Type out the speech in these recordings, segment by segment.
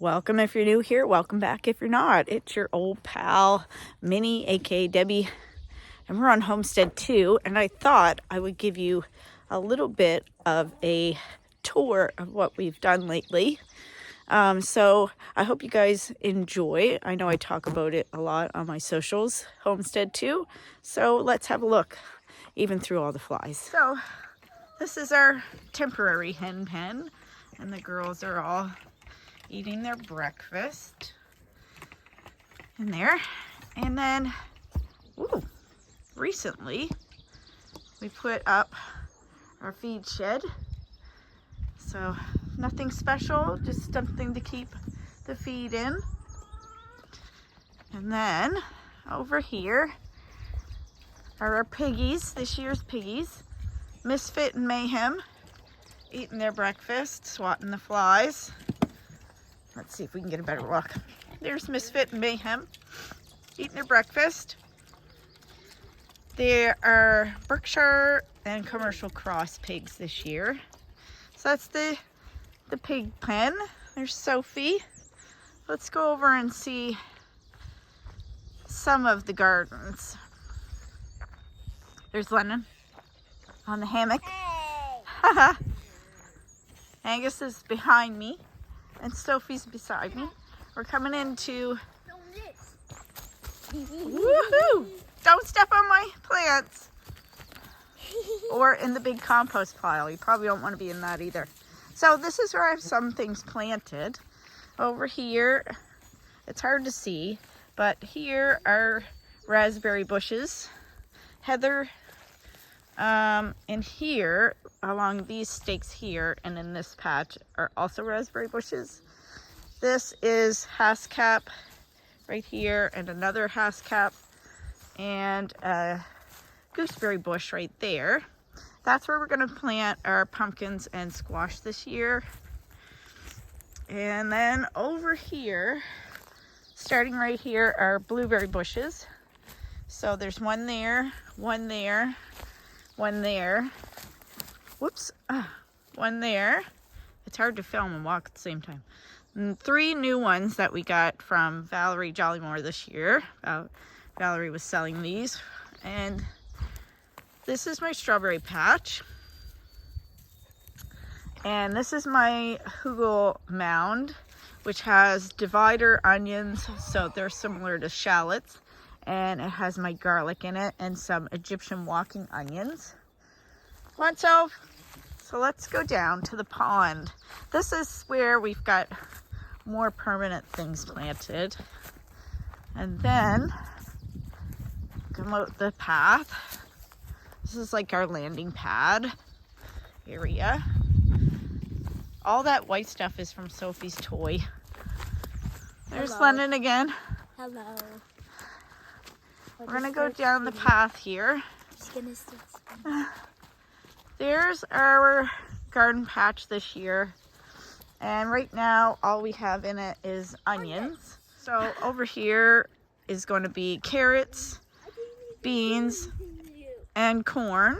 Welcome if you're new here. Welcome back if you're not. It's your old pal, Minnie, aka Debbie. And we're on Homestead 2. And I thought I would give you a little bit of a tour of what we've done lately. So I hope you guys enjoy. I know I talk about it a lot on my socials, Homestead 2. So let's have a look, even through all the flies. So this is our temporary hen pen. And the girls are all eating their breakfast in there. And then, recently we put up our feed shed. So nothing special, just something to keep the feed in. And then over here are our piggies, this year's piggies. Misfit and Mayhem eating their breakfast, swatting the flies. Let's see if we can get a better look. There's Misfit and Mayhem eating their breakfast. There are Berkshire and commercial cross pigs this year. So that's the pig pen. There's Sophie. Let's go over and see some of the gardens. There's Lennon on the hammock. Haha. Angus is behind me. And Sophie's beside me. We're coming into... Woohoo! Don't step on my plants. Or in the big compost pile. You probably don't want to be in that either. So this is where I have some things planted. Over here, it's hard to see, but here are raspberry bushes. Heather, and here, along these stakes here, and in this patch, are also raspberry bushes. This is hascap right here, and another hascap, and a gooseberry bush right there. That's where we're going to plant our pumpkins and squash this year. And then over here, starting right here, are blueberry bushes. So there's one there, one there, one there. Whoops, one there. It's hard to film and walk at the same time. And 3 new ones that we got from Valerie Jollymore this year. Valerie was selling these. And this is my strawberry patch. And this is my hugel mound, which has divider onions, so they're similar to shallots. And it has my garlic in it and some Egyptian walking onions. Come on, Soph. So let's go down to the pond. This is where we've got more permanent things planted. And then come out the path. This is like our landing pad area. All that white stuff is from Sophie's toy. There's Lennon again. Hello. We're gonna go down the path here. There's our garden patch this year. And right now, all we have in it is onions. So over here is going to be carrots, beans, and corn.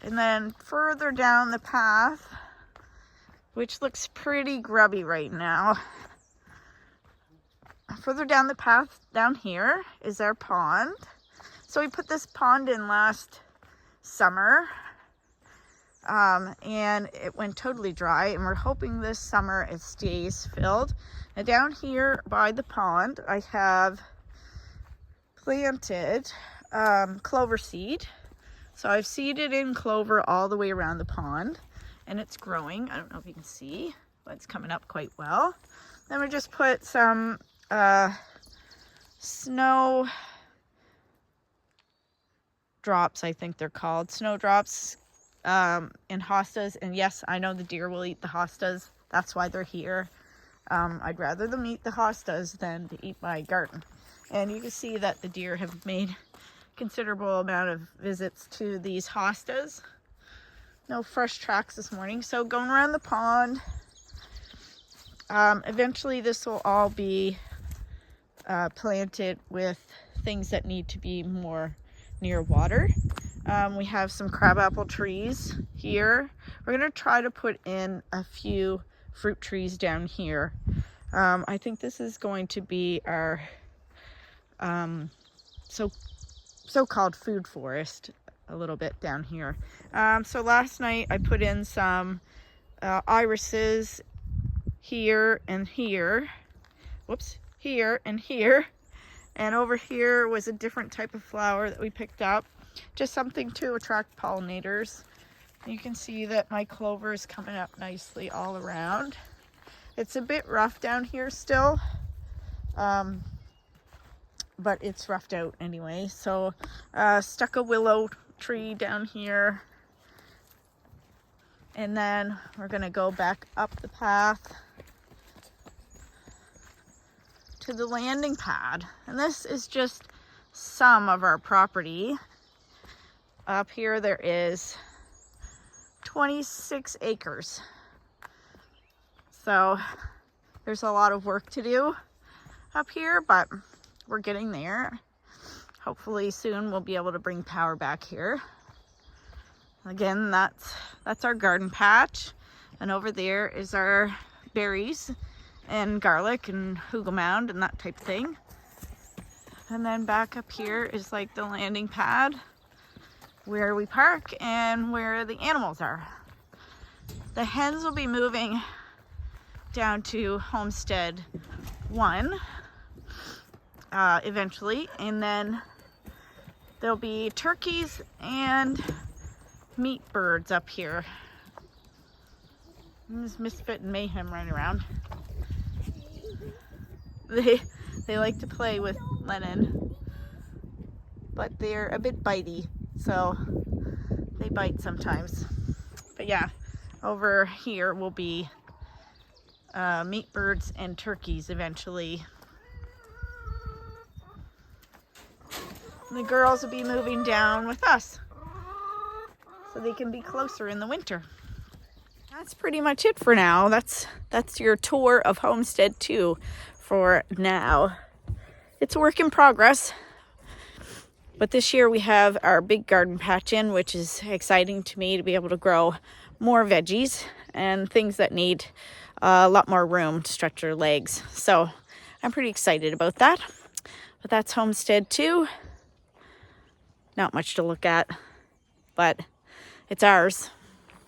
And then further down the path, which looks pretty grubby right now. Further down the path down here is our pond. So we put this pond in last summer. And it went totally dry, and we're hoping this summer it stays filled. And down here by the pond, I have planted clover seed. So I've seeded in clover all the way around the pond, and it's growing. I don't know if you can see, but it's coming up quite well. Then we just put some snow drops, I think they're called, snowdrops, in hostas. And yes, I know the deer will eat the hostas. That's why they're here. I'd rather them eat the hostas than to eat my garden. And you can see that the deer have made considerable amount of visits to these hostas. No fresh tracks this morning. So going around the pond, eventually this will all be planted with things that need to be more near water. We have some crabapple trees here. We're going to try to put in a few fruit trees down here. I think this is going to be our so-called food forest a little bit down here. So last night I put in some irises here and here. Whoops, here and here. And over here was a different type of flower that we picked up. Just something to attract pollinators. You can see that my clover is coming up nicely all around. It's a bit rough down here still, but it's roughed out anyway. So stuck a willow tree down here, and then we're gonna go back up the path to the landing pad. And this is just some of our property. Up here there is 26 acres. So there's a lot of work to do up here, but we're getting there. Hopefully soon we'll be able to bring power back here. Again, that's our garden patch. And over there is our berries and garlic and hugel mound and that type of thing. And then back up here is like the landing pad where we park and where the animals are. The hens will be moving down to Homestead 1 eventually, and then there'll be turkeys and meat birds up here. There's Misfit and Mayhem running around. They like to play with Lennon, but they're a bit bitey, so they bite sometimes. But yeah, over here will be meat birds and turkeys eventually. The girls will be moving down with us so they can be closer in the winter. That's pretty much it for now. That's your tour of Homestead 2 for now. It's a work in progress, but this year we have our big garden patch in, which is exciting to me to be able to grow more veggies and things that need a lot more room to stretch your legs. So I'm pretty excited about that. But that's Homestead 2. Not much to look at, but it's ours.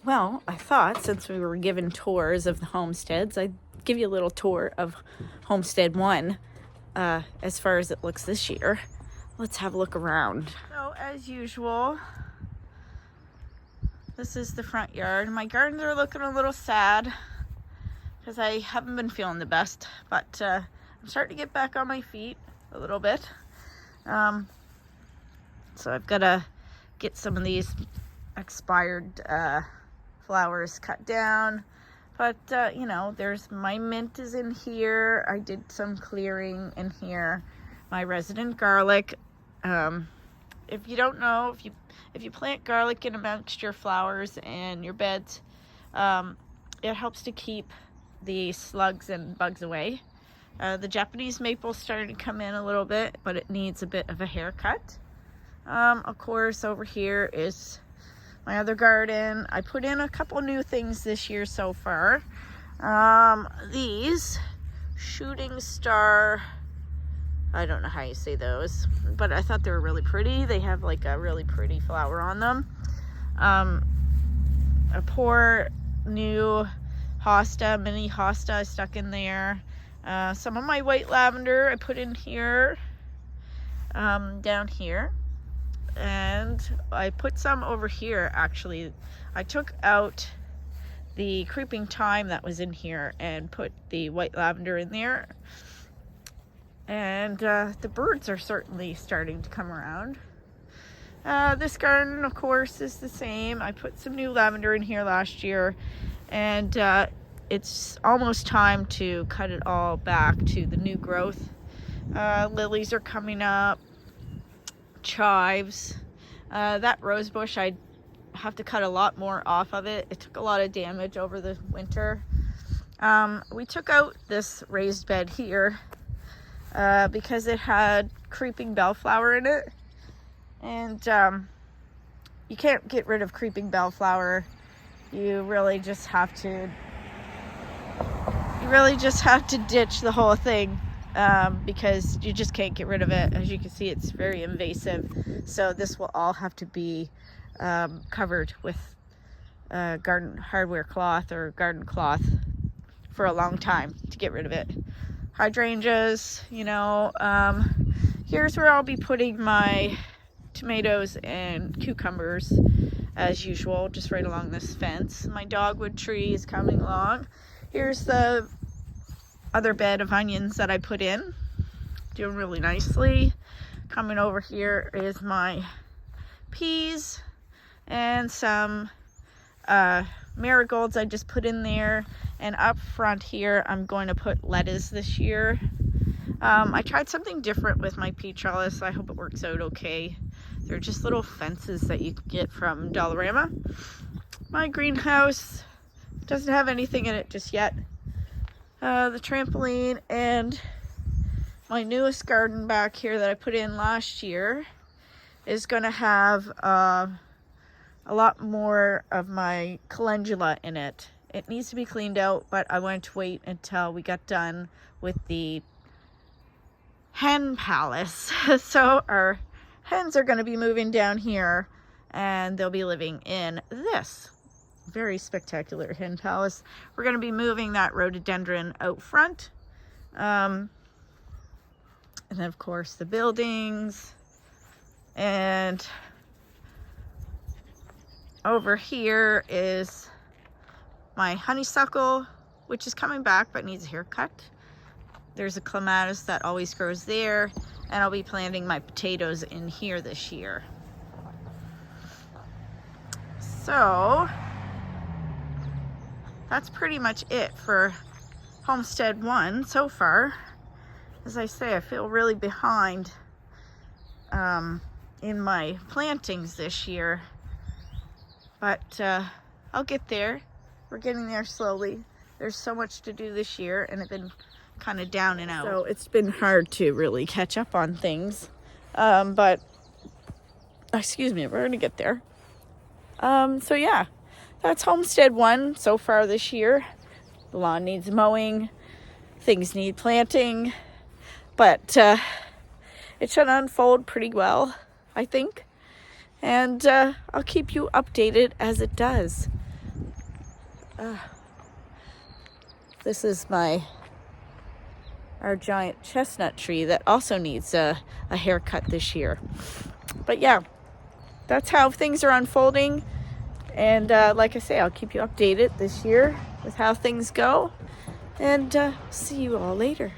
Well, I thought since we were given tours of the homesteads, I'd give you a little tour of Homestead 1 as far as it looks this year. Let's have a look around. So as usual, this is the front yard. My gardens are looking a little sad because I haven't been feeling the best, but I'm starting to get back on my feet a little bit. So I've got to get some of these expired flowers cut down. But, you know, there's my mint is in here. I did some clearing in here. My resident garlic. If you don't know, if you plant garlic in amongst your flowers and your beds, it helps to keep the slugs and bugs away. The Japanese maple started to come in a little bit, but it needs a bit of a haircut. Of course, over here is my other garden. I put in a couple new things this year so far. These shooting star, I don't know how you say those, but I thought they were really pretty. They have like a really pretty flower on them. A poor new hosta, mini hosta I stuck in there. Some of my white lavender I put in here, down here. And I put some over here. Actually, I took out the creeping thyme that was in here and put the white lavender in there. And the birds are certainly starting to come around. This garden, of course, is the same. I put some new lavender in here last year, and it's almost time to cut it all back to the new growth. Lilies are coming up. Chives. That rose bush, I have to cut a lot more off of it. It took a lot of damage over the winter. We took out this raised bed here because it had creeping bellflower in it, and you can't get rid of creeping bellflower you really just have to ditch the whole thing, because you just can't get rid of it. As you can see, it's very invasive. So this will all have to be covered with garden hardware cloth or garden cloth for a long time to get rid of it. Hydrangeas, here's where I'll be putting my tomatoes and cucumbers as usual, just right along this fence. My dogwood tree is coming along. Here's the other bed of onions that I put in, doing really nicely. Coming over here is my peas and some marigolds I just put in there. And up front here, I'm going to put lettuce this year. I tried something different with my pea trellis. I hope it works out okay. They're just little fences that you can get from Dollarama. My greenhouse doesn't have anything in it just yet. The trampoline and my newest garden back here that I put in last year is going to have a lot more of my calendula in it. It needs to be cleaned out, but I wanted to wait until we got done with the hen palace. So our hens are going to be moving down here, and they'll be living in this very spectacular hen palace. We're going to be moving that rhododendron out front. And then, of course, the buildings. And over here is my honeysuckle, which is coming back but needs a haircut. There's a clematis that always grows there, and I'll be planting my potatoes in here this year. So that's pretty much it for Homestead 1 so far. As I say, I feel really behind in my plantings this year, but I'll get there. We're getting there slowly. There's so much to do this year, and it's been kind of down and out. So it's been hard to really catch up on things. But excuse me, we're going to get there. So yeah, that's Homestead 1 so far this year. The lawn needs mowing. Things need planting. But it should unfold pretty well, I think. And I'll keep you updated as it does. This is our giant chestnut tree that also needs a haircut this year. But yeah, that's how things are unfolding. And like I say, I'll keep you updated this year with how things go. And see you all later.